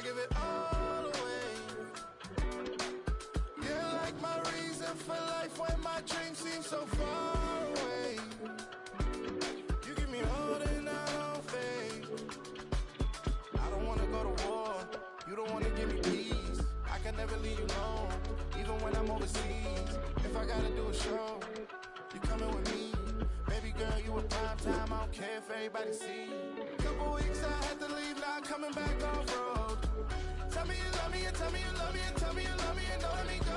give it all away. You're like my reason for life when my dreams seem so far away. You give me all and I don't fade. I don't wanna go to war, you don't wanna give me peace. I can never leave you alone, even when I'm overseas. If I gotta do a show, you coming with me. Baby girl, you a prime time, I don't care if everybody see. Couple weeks I had to leave, now I'm coming back off road. Tell me you love me, and tell me you love me, and tell me you love me, and don't let me go.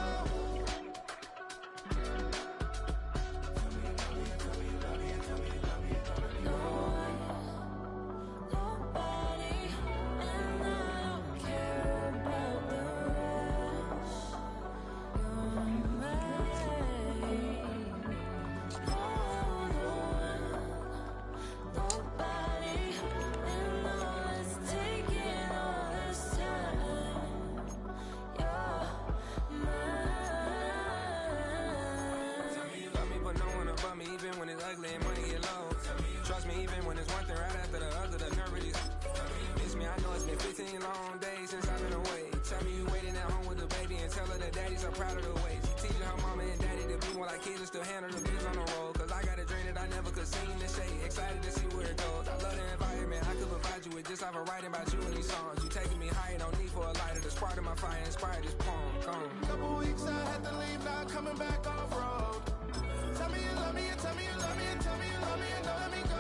Just like I'm writing about you in these songs. You taking me higher, no need for a lighter. The spark of my fire inspired this poem. Gone. Couple weeks I had to leave, now I'm coming back off road. Tell me you love me, and tell me you love me, and tell me you love me, and don't let me go.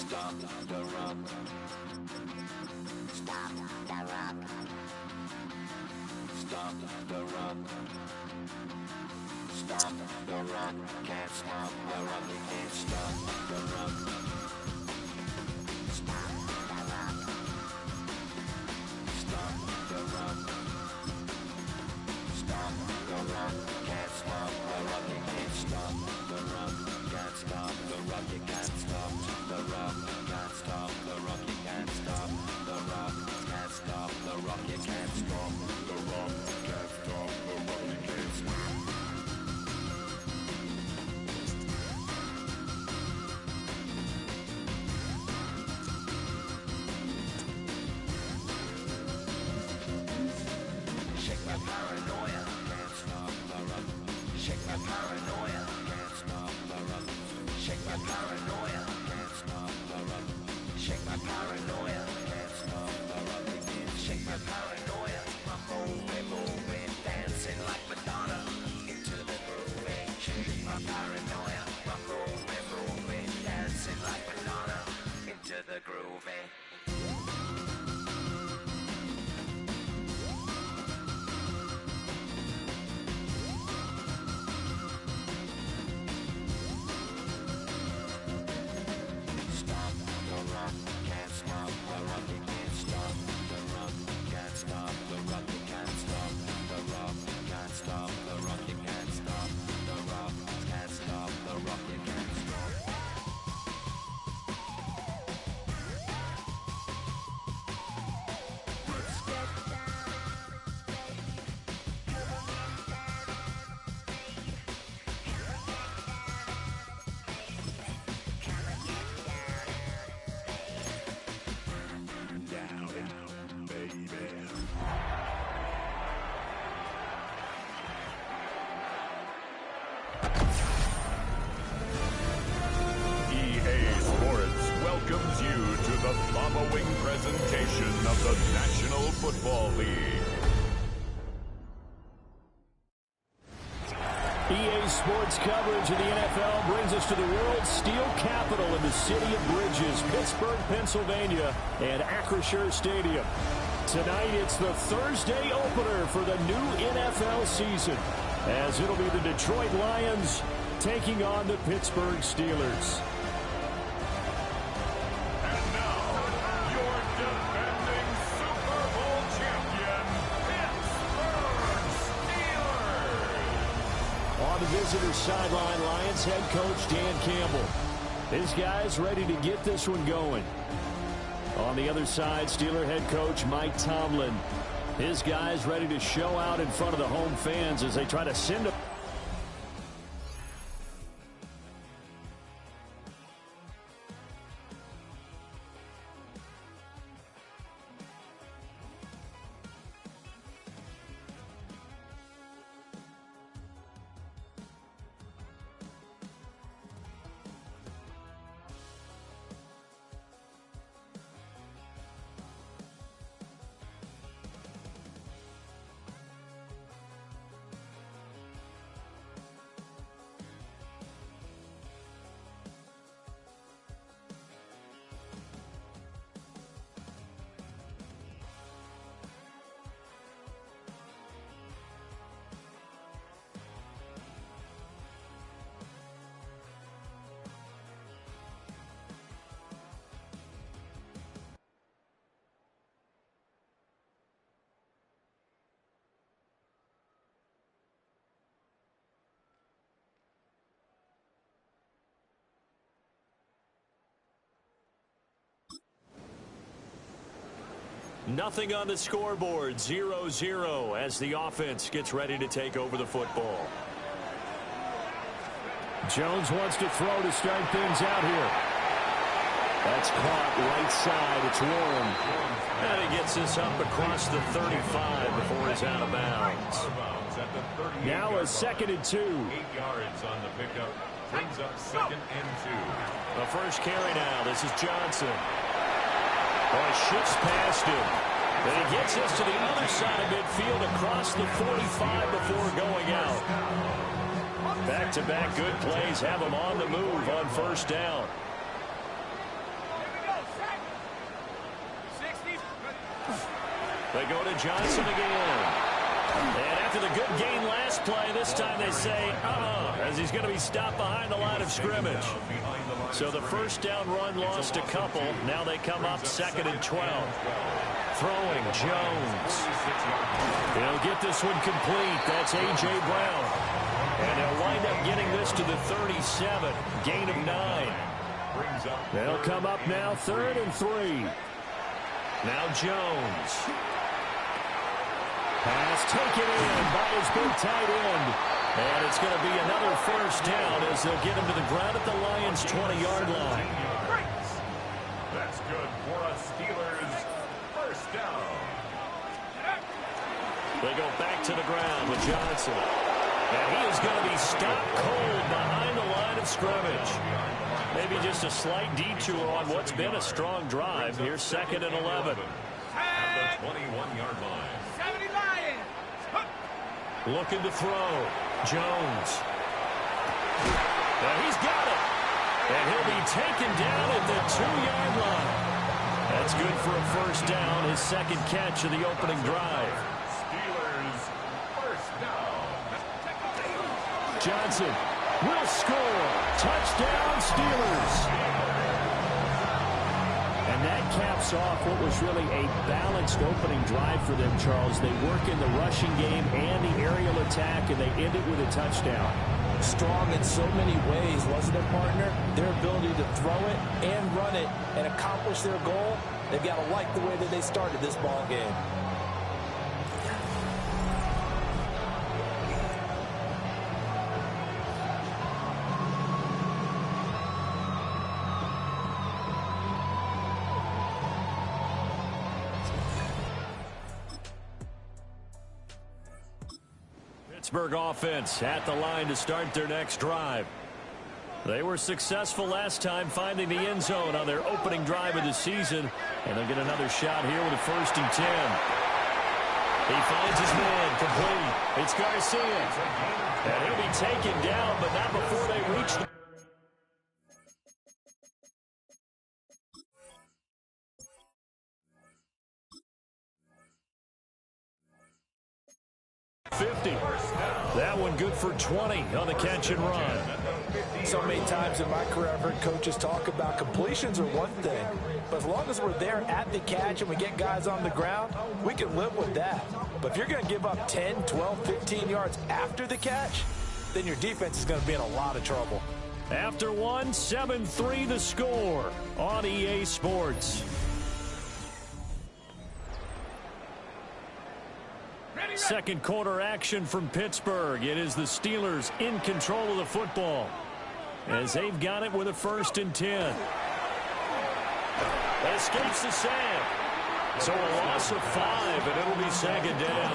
Stop the rock. Stop the rock. Stop the rock. Stop the rock. Can't stop the rock. You can't stop the rock. Stop the rock. Stop the rock. Stop the rock. Can't stop the rock. You can't stop the rock. Can't stop the rock. You can't stop the rock. Can't stop the rock. You can't stop the rock. Can't stop the rock. You can't stop the rock. Can't stop the rock. You can't stop. Shake my paranoia. Can't stop the rock. Shake my paranoia. Can't stop the rock. Shake my paranoia. Can't stop the rock. Shake my paranoia. Can't stop the rock. Shake my paranoia. I'm moving, dancing like Madonna into the groove. Shake my paranoia. I'm moving, dancing like Madonna into the groove. Can't stop the rock, you can't stop the rock, can't stop the rock, you can't stop. following presentation of the National Football League. EA Sports coverage of the NFL brings us to the world's steel capital in the city of Bridges, Pittsburgh, Pennsylvania, and Acrisure Stadium. Tonight, it's the Thursday opener for the new NFL season, as it'll be the Detroit Lions taking on the Pittsburgh Steelers. And now, your defending Super Bowl champion, Pittsburgh Steelers. On the visitor sideline, Lions head coach Dan Campbell. His guys ready to get this one going. On the other side, Steeler head coach Mike Tomlin. His guys ready to show out in front of the home fans as they try to send them. Nothing on the scoreboard, 0-0 as the offense gets ready to take over the football. Jones wants to throw to start things out here. That's caught right side. It's Warren. And he gets this up across the 35 before he's out of bounds. Now a 2nd and 2. 8 yards on the pickup. Brings up 2nd and 2. The first carry now. This is Johnson. Boy, shifts past him. But he gets us to the other side of midfield across the 45 before going out. Back-to-back good plays have him on the move on first down. They go to Johnson again. And after the good gain last play, this time they say, as he's going to be stopped behind the line of scrimmage. So the first down run lost a couple. Now they come up 2nd and 12. Throwing Jones. He'll get this one complete. That's A.J. Brown. And they'll wind up getting this to the 37. Gain of 9. They'll come up now 3rd and 3. Now Jones. Pass taken in by his big tight end. And it's going to be another first down as they'll get him to the ground at the Lions' 20-yard line. That's good for a Steelers first down. They go back to the ground with Johnson. And he is going to be stopped cold behind the line of scrimmage. Maybe just a slight detour on what's been a strong drive. Here's 2nd and 11. At the 21-yard line. Looking to throw. Jones. And he's got it. And he'll be taken down at the 2-yard line. That's good for a first down. His 2nd catch of the opening drive. Steelers first down. Johnson will score. Touchdown, Steelers. And that caps off what was really a balanced opening drive for them, Charles. They work in the rushing game and the aerial attack, and they end it with a touchdown. Strong in so many ways, wasn't it, partner? Their ability to throw it and run it and accomplish their goal, they've got to like the way that they started this ball game. Pittsburgh offense at the line to start their next drive. They were successful last time finding the end zone on their opening drive of the season, and they'll get another shot here with a 1st and 10. He finds his man complete. It's Garcia. And he'll be taken down, but not before they reach the 50. That one good for 20 on the catch and run. So many times in my career, I've heard coaches talk about completions are one thing, but as long as we're there at the catch and we get guys on the ground, we can live with that. But if you're going to give up 10, 12, 15 yards after the catch, then your defense is going to be in a lot of trouble. After one, 7-3 the score on EA Sports. Second quarter action from Pittsburgh. It is the Steelers in control of the football as they've got it with a 1st and 10. Escapes the sack. So a loss of 5, and it'll be 2nd down.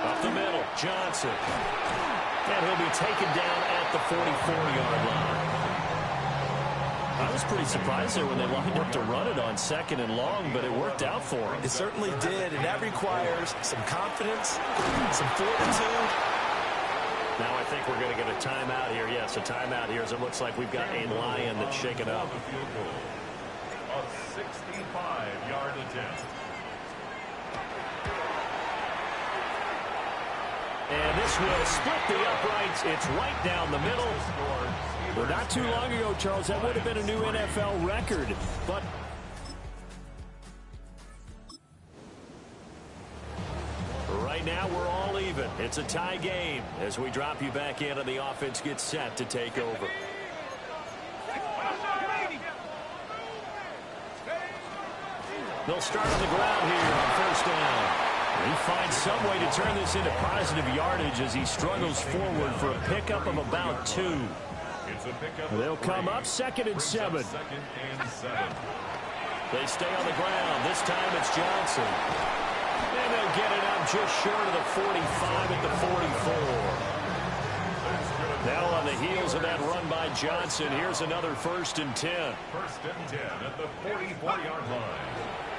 Up the middle, Johnson. And he'll be taken down at the 44-yard line. I was pretty surprised there when they lined up to run it on 2nd and long, but it worked out for them. It certainly did, and that requires some confidence, some fortitude. Now I think we're going to get a timeout here. Yes, a timeout here as it looks like we've got a Lion that's shaken up. A 65-yard attempt. And this will split the uprights. It's right down the middle. Well, not too long ago, Charles, that would have been a new NFL record. But right now, we're all even. It's a tie game as we drop you back in and the offense gets set to take over. They'll start on the ground here on 1st down. He finds some way to turn this into positive yardage as he struggles forward for a pickup of about 2. They'll come up 2nd and 7. They stay on the ground. This time it's Johnson. And they'll get it up just short of the 45 at the 44. Now on the heels of that run by Johnson, here's another 1st and 10. 1st and 10 at the 44-yard line.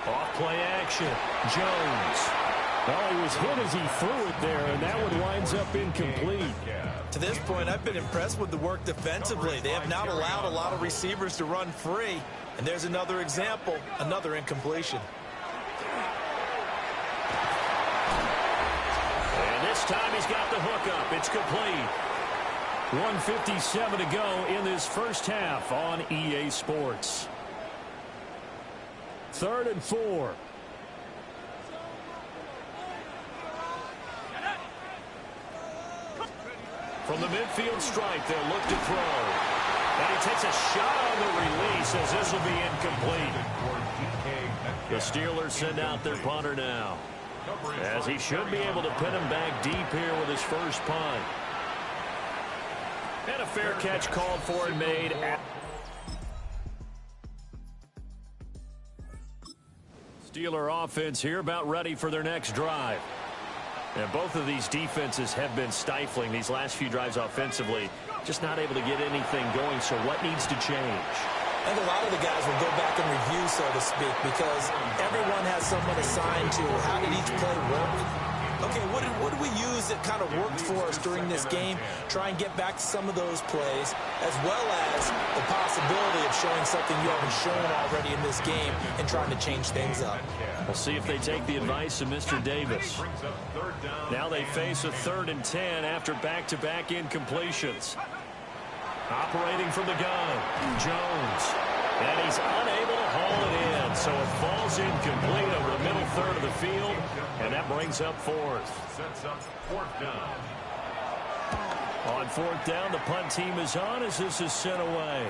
Off play action. Jones. Well, he was hit as he threw it there, and that one winds up incomplete. To this point, I've been impressed with the work defensively. They have not allowed a lot of receivers to run free. And there's another example, another incompletion. And this time he's got the hook up. It's complete. 1:57 to go in this first half on EA Sports. 3rd and 4. From the midfield stripe, they'll look to throw. And he takes a shot on the release as this will be incomplete. The Steelers send out their punter now, as he should be able to pin him back deep here with his first punt. And a fair catch called for and made. Steeler offense here about ready for their next drive. And both of these defenses have been stifling these last few drives offensively. Just not able to get anything going, so what needs to change? I think a lot of the guys will go back and review, so to speak, because everyone has someone assigned to how did each play work. Okay, what did we use that kind of worked for us during this game? Try and get back to some of those plays, as well as the possibility of showing something you haven't shown already in this game and trying to change things up. We'll see if they take the advice of Mr. Davis. Now they face a 3rd and 10 after back-to-back incompletions. Operating from the gun, Jones. And he's unable to haul it in, so it falls incomplete over the middle third of the field, and that brings up 4th. Sets up 4th down. On 4th down, the punt team is on as this is sent away.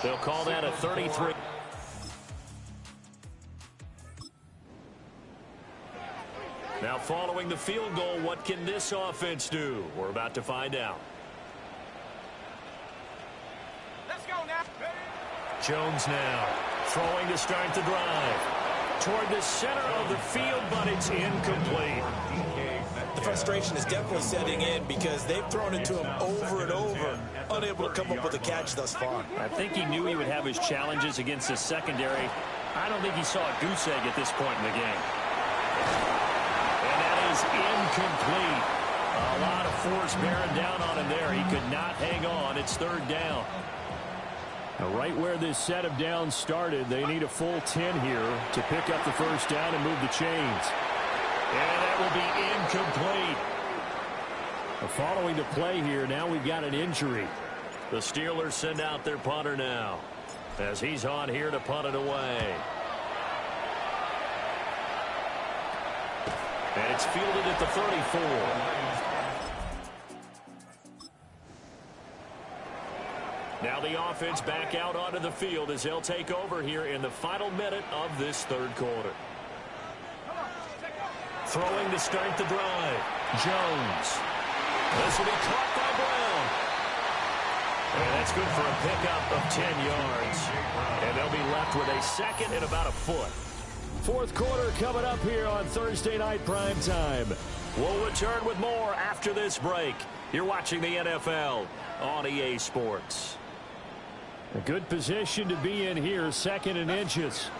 They'll call that a 33. Now following the field goal, what can this offense do? We're about to find out. Let's go now. Jones now throwing to start the drive. toward the center of the field, but it's incomplete. The frustration is definitely setting in because they've thrown it to him over and over, unable to come up with a catch thus far. I think he knew he would have his challenges against his secondary. I don't think he saw a goose egg at this point in the game. And that is incomplete. A lot of force bearing down on him there. He could not hang on. It's third down. Now, right where this set of downs started, they need a full 10 here to pick up the first down and move the chains. And that will be incomplete. Following the play here, now we've got an injury. The Steelers send out their punter now, as he's on here to punt it away. And it's fielded at the 34. Now the offense back out onto the field as they'll take over here in the final minute of this third quarter. Throwing to start the drive, Jones. This will be caught by Brown. And that's good for a pickup of 10 yards. And they'll be left with a second and about a foot. Fourth quarter coming up here on Thursday Night Prime Time. We'll return with more after this break. You're watching the NFL on EA Sports. A good position to be in here, second and inches.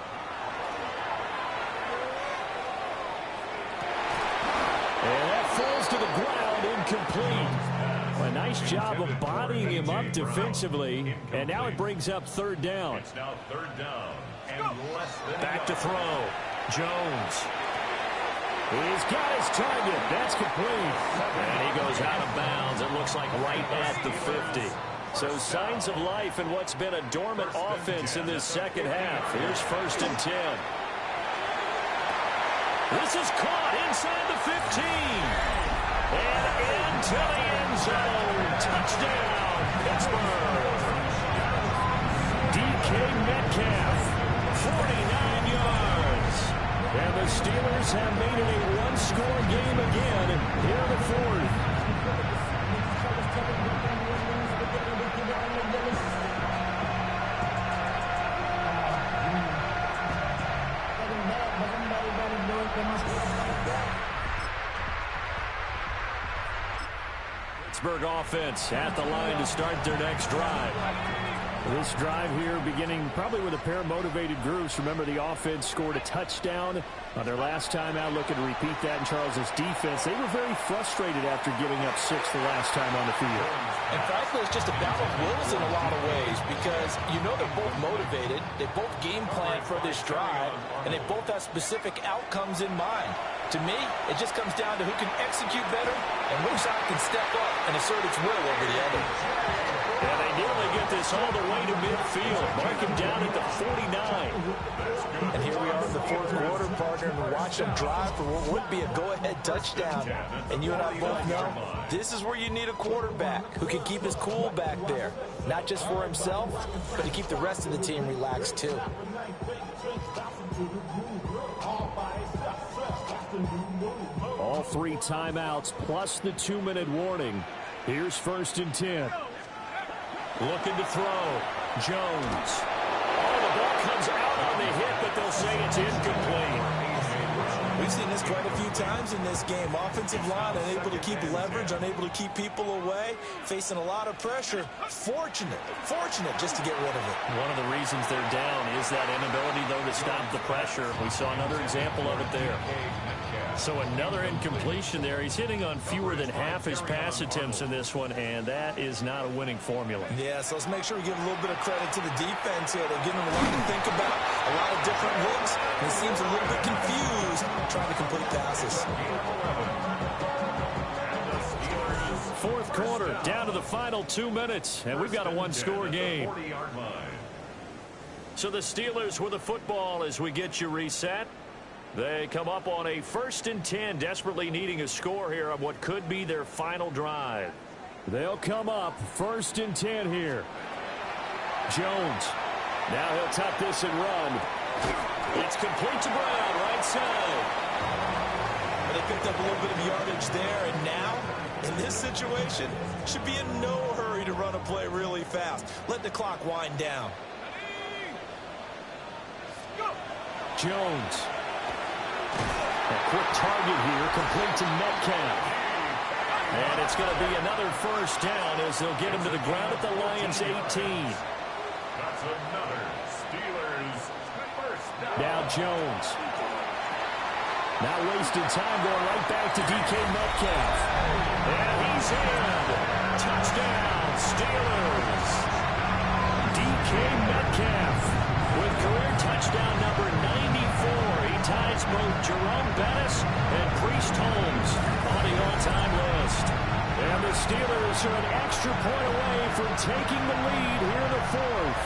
And that falls to the ground, incomplete. A nice job of bodying him up defensively, and now it brings up third down. It's now third down. And less than Back to throw. Jones. He's got his target. That's complete. And he goes out of bounds. It looks like right at the 50. So signs of life in what's been a dormant offense in this second half. Here's first and 10. This is caught inside the 15. And into the end zone. Touchdown, Pittsburgh. DK Metcalf, 49 yards. And the Steelers have made it a one-score game again here in the fourth. Pittsburgh offense at the line to start their next drive. This drive here beginning probably with a pair of motivated groups. Remember, the offense scored a touchdown on their last time out. Looking to repeat that in Charles's defense. They were very frustrated after giving up 6 the last time on the field. And frankly, it's just a battle of wills in a lot of ways because you know they're both motivated. They both game plan for this drive, and they both have specific outcomes in mind. To me, it just comes down to who can execute better and which side can step up and assert its will over the other. And they nearly get this all the way to midfield. Mark him down at the 49. And here we are in the fourth quarter, partner, and watch them drive for what would be a go-ahead touchdown. And you and I both know this is where you need a quarterback who can keep his cool back there. Not just for himself, but to keep the rest of the team relaxed too. All 3 timeouts plus the 2-minute warning. Here's first and 10. Looking to throw. Jones. Oh, the ball comes out on the hit, but they'll say it's incomplete. We've seen this quite a few times in this game. Offensive line unable to keep leverage, unable to keep people away, facing a lot of pressure. Fortunate just to get rid of it. One of the reasons they're down is that inability, though, to stop the pressure. We saw another example of it there. So another incompletion there. He's hitting on fewer than half his pass attempts in this one, and that is not a winning formula. Yeah, so let's make sure we give a little bit of credit to the defense here. They're giving him a lot to think about, a lot of different looks, and he seems a little bit confused trying to complete passes. Fourth quarter, down to the final 2 minutes, and we've got a one-score game. So the Steelers with the football as we get you reset. They come up on a first and 10, desperately needing a score here on what could be their final drive. They'll come up first and 10 here. Jones. Now he'll tuck this and run. It's complete to Brown, right side. Well, they picked up a little bit of yardage there, and now, in this situation, should be in no hurry to run a play really fast. Let the clock wind down. Jones. A quick target here, complete to Metcalf. And it's going to be another first down as they'll get him to the ground at the Lions' 18. That's another Steelers first down. Now Jones. Not wasting time, going right back to DK Metcalf. And he's in. Touchdown, Steelers. DK Metcalf with career touchdown number 94. He ties both Jerome Bettis and Priest Holmes on the all-time list. And the Steelers are an extra point away from taking the lead here in the fourth.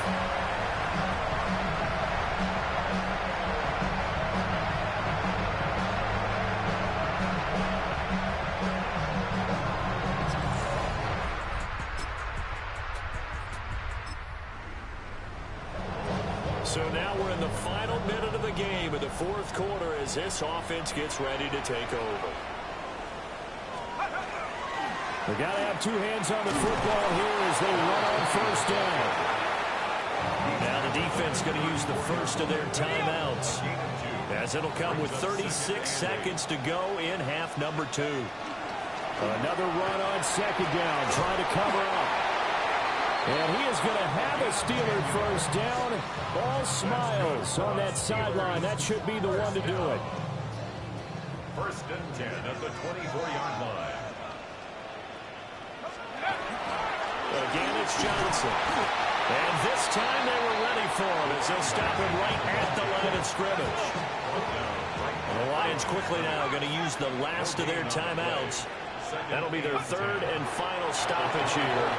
So now we're in the final minute of the game in the fourth quarter as this offense gets ready to take over. They got to have two hands on the football here as they run on first down. Now the defense going to use the first of their timeouts as it'll come with 36 seconds to go in half number 2. Another run on second down, trying to cover up. And he is going to have a Steeler first down. All smiles on that sideline. That should be the one to do it. First and 10 at the 24-yard line. Again, it's Johnson. And this time they were ready for him as they'll stop him right at the line of scrimmage. And the Lions quickly now going to use the last of their timeouts. That'll be their third and final stoppage here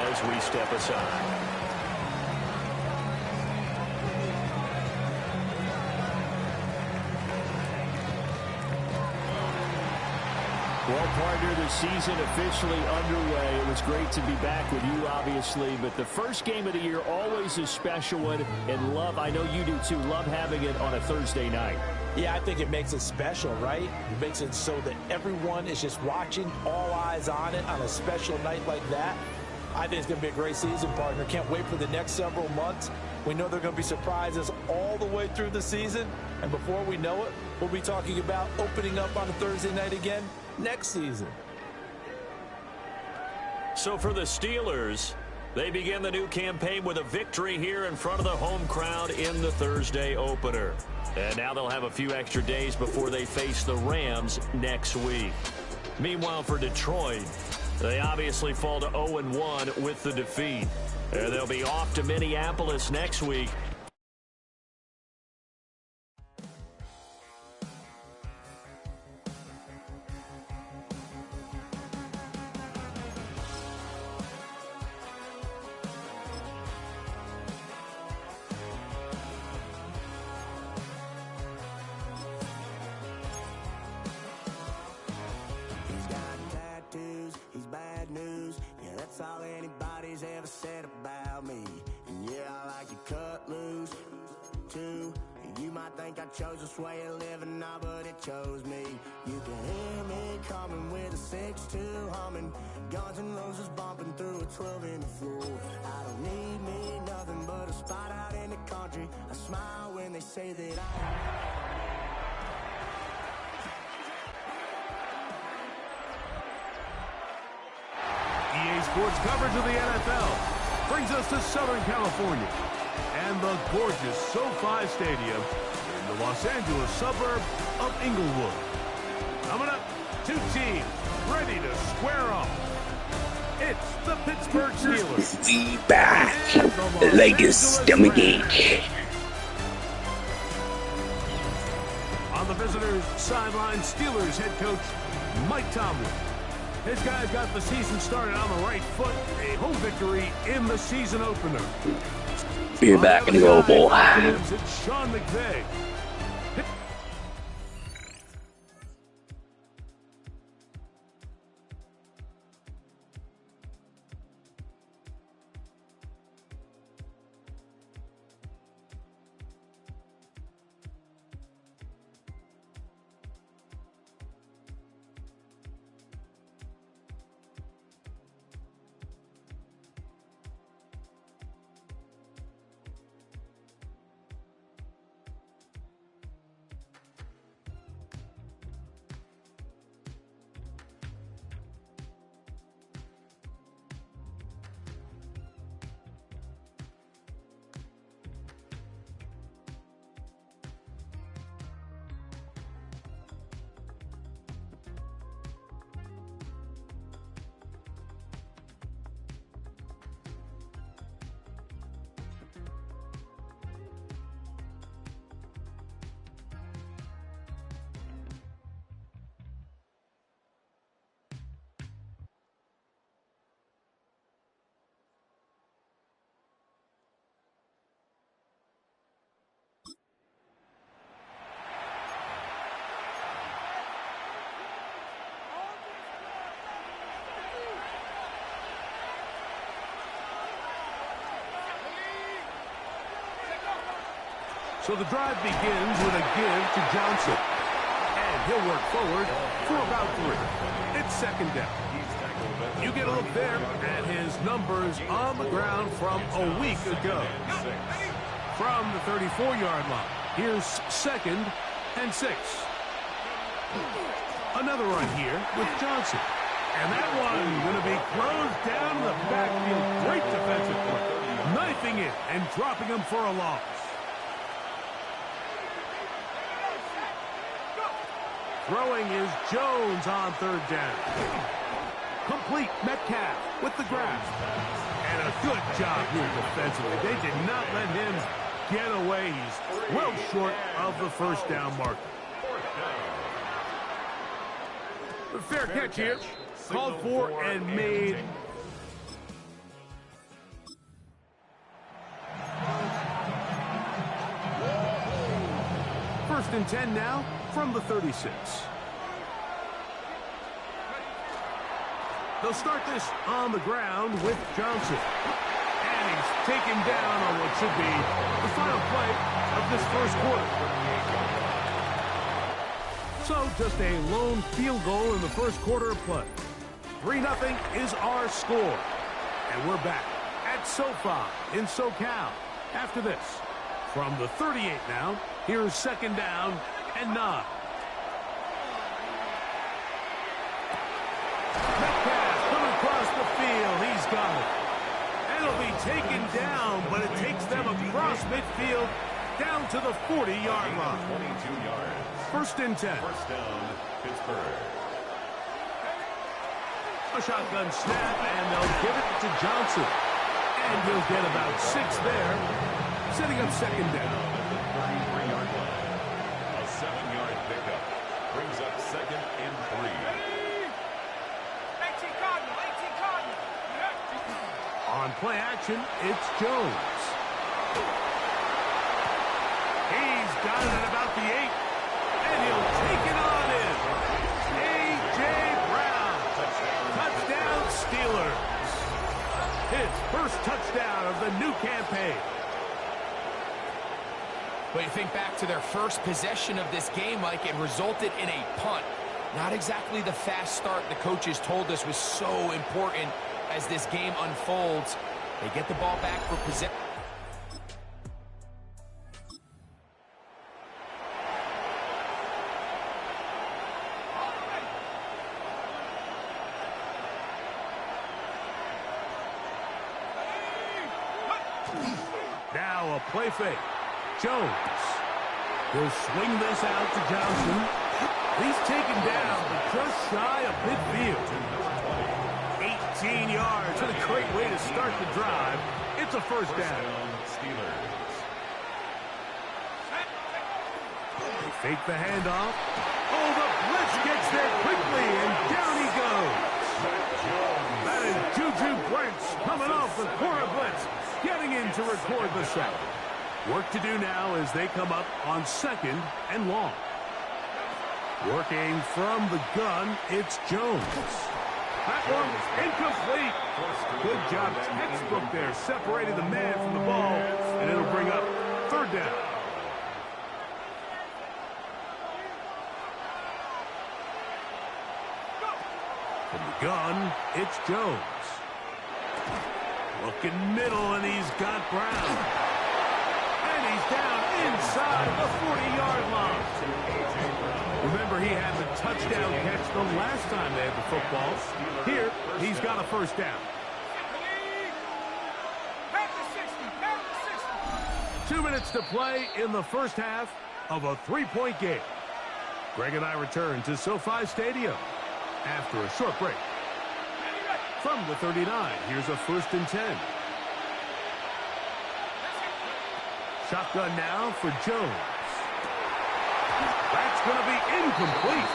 as we step aside. Well, partner, the season officially underway. It was great to be back with you, obviously, but the first game of the year always a special one, and love, I know you do too, love having it on a Thursday night. Yeah, I think it makes it special, right? It makes it so that everyone is just watching, all eyes on it on a special night like that. I think it's going to be a great season, partner. Can't wait for the next several months. We know there are going to be surprises all the way through the season, and before we know it, we'll be talking about opening up on a Thursday night again next season. So for the Steelers, they begin the new campaign with a victory here in front of the home crowd in the Thursday opener. And now they'll have a few extra days before they face the Rams next week. Meanwhile, for Detroit, they obviously fall to 0-1 with the defeat. And they'll be off to Minneapolis next week. All anybody's ever said about me. And yeah, I like to cut loose too. You might think I chose this way of living now, but it chose me. You can hear me coming with a 6-2 humming, Guns N' Roses bumping through a 12 in the floor. I don't need me nothing but a spot out in the country. I smile when they say that EA Sports coverage of the NFL brings us to Southern California and the gorgeous SoFi Stadium in the Los Angeles suburb of Inglewood. Coming up, two teams ready to square off. It's the Pittsburgh Steelers. We back. Latest Dominique. On the visitors' sideline, Steelers head coach Mike Tomlin. His guys got the season started on the right foot. A home victory in the season opener. We're back in the Oval. It's Sean McVay. So the drive begins with a give to Johnson. And he'll work forward for about 3. It's second down. You get a look there at his numbers on the ground from a week ago. From the 34-yard line, here's 2nd and 6. Another run here with Johnson. And that one going to be closed down in the backfield. Great defensive play. Knifing it and dropping him for a loss. Throwing is Jones on 3rd down. Complete. Metcalf with the grasp. And a good job here defensively. They did not let him get away. He's well short of the 1st down marker. Fair catch here. Called for and made. First and 10 now from the 36. They'll start this on the ground with Johnson. And he's taken down on what should be the final play of this first quarter. So just a lone field goal in the first quarter of play. 3-0 is our score. And we're back at SoFi in SoCal after this. From the 38 now, here's 2nd down and 9. Metcalf coming across the field. He's got it. And it'll be taken down, but it takes them across midfield down to the 40-yard line. 22 yards. First and 10. First down, Pittsburgh. A shotgun snap, and they'll give it to Johnson. And he'll get about 6 there, setting up 2nd down. At the 33-yard line. A 7-yard pickup brings up 2nd and 3. On play action, it's Jones. He's got it at about the 8, and he'll take it on in. A.J. Brown. Touchdown Steelers. His first touchdown of the new campaign. But you think back to their first possession of this game, Mike, it resulted in a punt. Not exactly the fast start the coaches told us was so important as this game unfolds. They get the ball back for possession. Now a play fake. Jones. He'll swing this out to Johnson. He's taken down, but just shy of midfield. 18 yards. What a great way to start the drive. It's a first down. Steelers. They fake the handoff. Oh, the blitz gets there quickly, and down he goes. That is Juju Brents coming off the corner blitz, getting in to record the sack. Work to do now as they come up on 2nd and long. Working from the gun, it's Jones. That one's incomplete. Good job, textbook there, separating the man from the ball, and it'll bring up 3rd down. From the gun, it's Jones. Looking middle, and he's got Brown. And he's down inside the 40-yard line. Remember, he had the touchdown catch the last time they had the football. Here, he's got a first down. 2 minutes to play in the first half of a 3-point game. Greg and I return to SoFi Stadium after a short break. From the 39, here's a 1st and 10. Shotgun now for Jones. That's going to be incomplete.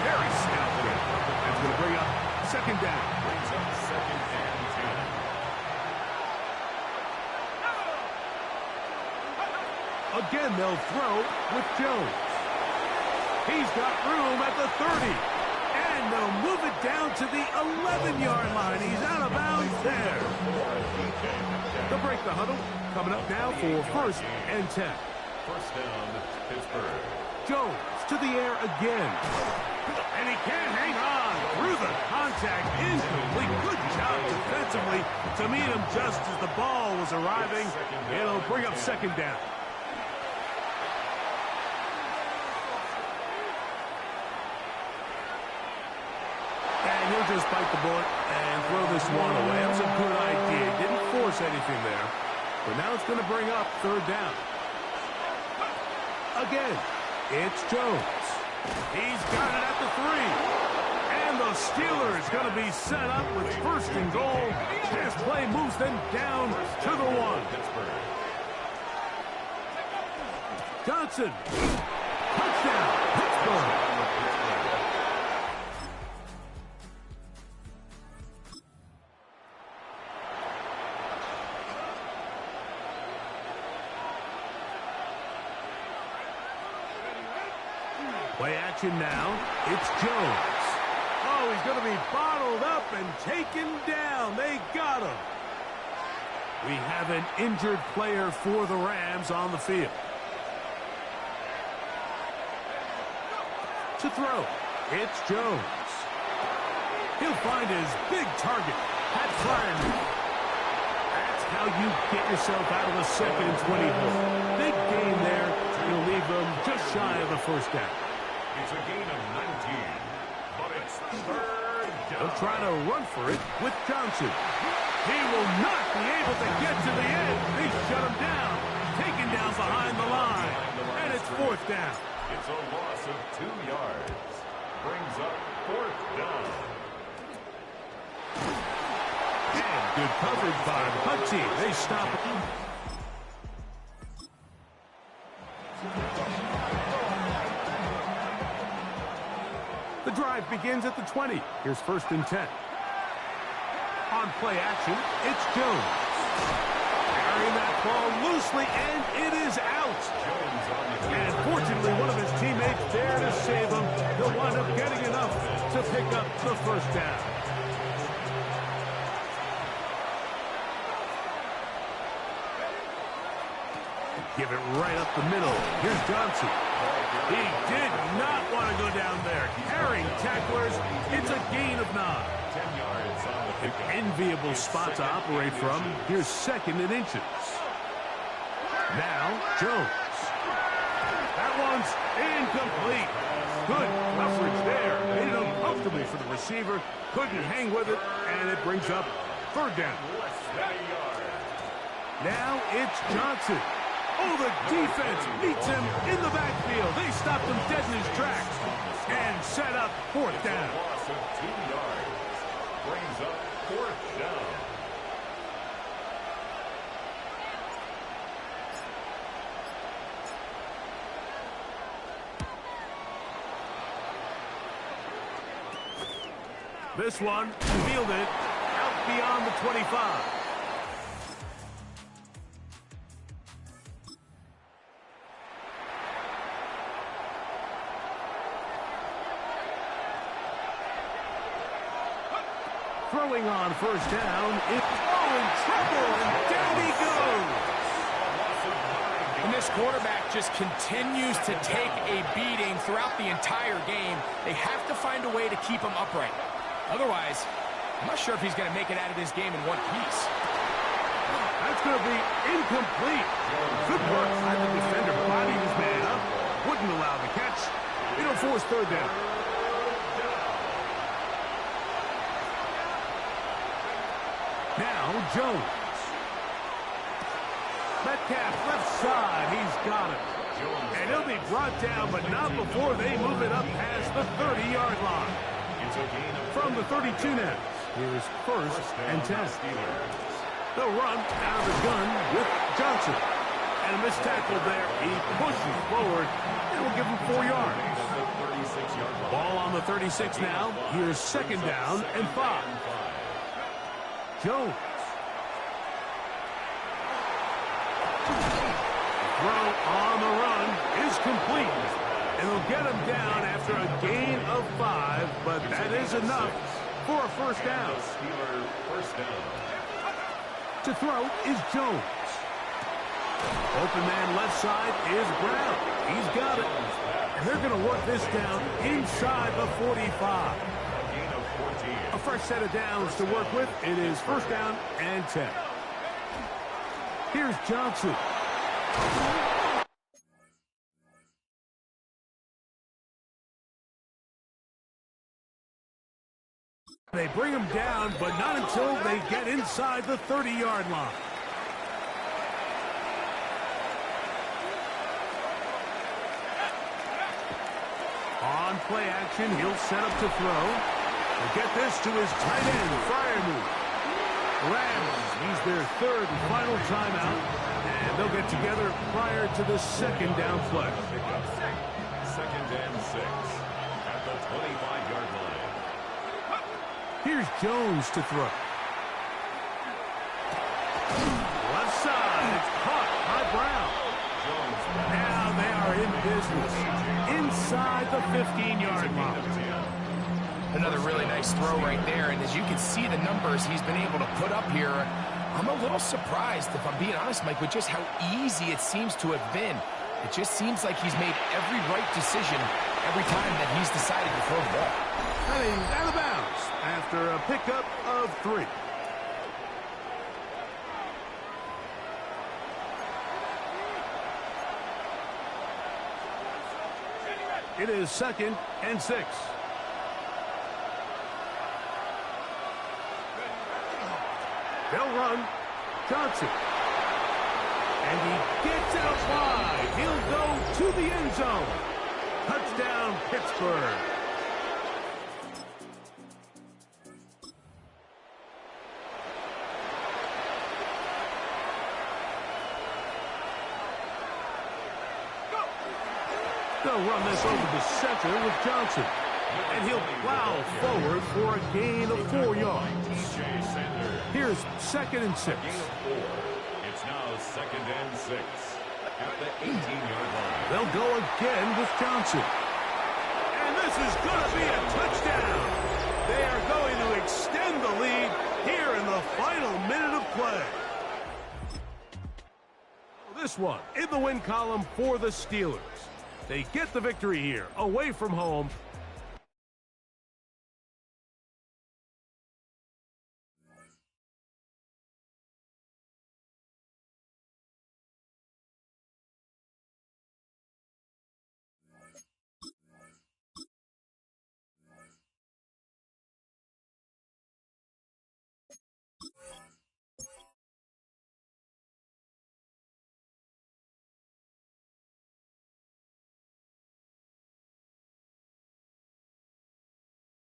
Very stout there. That's going to bring up 2nd down. Brings up 2nd and 10. Again, they'll throw with Jones. He's got room at the 30. And they'll move it down to the 11-yard line. He's out of bounds there. They'll break the huddle. Coming up now for 1st and 10. First down, Pittsburgh. Jones to the air again. And he can't hang on through the contact. Incomplete. Good job defensively to meet him just as the ball was arriving. It'll bring up second down. And he'll just bite the bullet and throw this one away. That was a good idea. He didn't force anything there. But now it's going to bring up third down. Again, it's Jones. He's got it at the 3. And the Steelers going to be set up with first and goal. Pass play moves them down to the 1. Johnson. Touchdown, Pittsburgh. Play action now. It's Jones. Oh, he's going to be bottled up and taken down. They got him. We have an injured player for the Rams on the field. To throw, it's Jones. He'll find his big target. Pat Fryerman. That's how you get yourself out of a 2nd and 20 hole. Big gain there. He'll leave them just shy of the first down. It's a gain of 19, but it's third down. They'll try to run for it with Johnson. He will not be able to get to the end. They shut him down. Taken down behind the line. And it's fourth down. It's a loss of 2 yards. Brings up fourth down. And good coverage by the punt team. They stop it. The drive begins at the 20. Here's first and 10. On play action, it's Jones. Carrying that ball loosely, and it is out. And fortunately, one of his teammates there to save him. He'll wind up getting enough to pick up the first down. Give it right up the middle. Here's Johnson. He did not want to go down there. Carrying tacklers. It's a gain of 9. 10 yards on the An enviable spot to operate from. Here's second and inches. Now, Jones. That one's incomplete. Good coverage there. Made it uncomfortable for the receiver. Couldn't hang with it, and it brings up third down. Now it's Johnson. Oh, the defense meets him in the backfield. They stopped him dead in his tracks and set up fourth down. Loss of 2 yards. Brings up fourth down. This one fielded out beyond the 25. Throwing on first down, it's in trouble, and down he goes. And this quarterback just continues to take a beating throughout the entire game. They have to find a way to keep him upright. Otherwise, I'm not sure if he's going to make it out of this game in one piece. That's going to be incomplete. Good work by the defender. Bodied his man up. Wouldn't allow the catch. It'll force third down. Now, Jones. Metcalf left side. He's got it. And he'll be brought down, but not before they move it up past the 30-yard line. From the 32 now. Here's first and 10. They'll run out of the gun with Johnson. And a missed tackle there. He pushes forward. And will give him 4 yards. Ball on the 36 now. Here's second down and 5. Jones. Throw on the run is complete. And they'll get him down after a gain of 5, but that is enough for a first down. To throw is Jones. Open man left side is Brown. He's got it. And they're going to work this down inside the 45. A fresh set of downs to work with. It is first down and 10. Here's Johnson. They bring him down, but not until they get inside the 30-yard line. On play action, he'll set up to throw. He'll get this to his tight end, Freiermuth. Rams use their third and final timeout, and they'll get together prior to the second down play. Second and 6 at the 25-yard line. Here's Jones to throw. Left side, it's caught by Brown. Now they are in business inside the 15-yard line. Another really nice throw right there, and as you can see the numbers he's been able to put up here, I'm a little surprised, if I'm being honest, Mike, with just how easy it seems to have been. It just seems like he's made every right decision every time that he's decided to throw the ball. And he's out of bounds after a pickup of 3. It is second and 6. They'll run. Johnson. And he gets out wide. He'll go to the end zone. Touchdown, Pittsburgh. They'll run this over the center with Johnson. And he'll plow forward for a gain of 4 yards. Here's second and 6. It's now second and 6 at the 18-yard line. They'll go again with Johnson. And this is going to be a touchdown. They are going to extend the lead here in the final minute of play. This one in the win column for the Steelers. They get the victory here, away from home,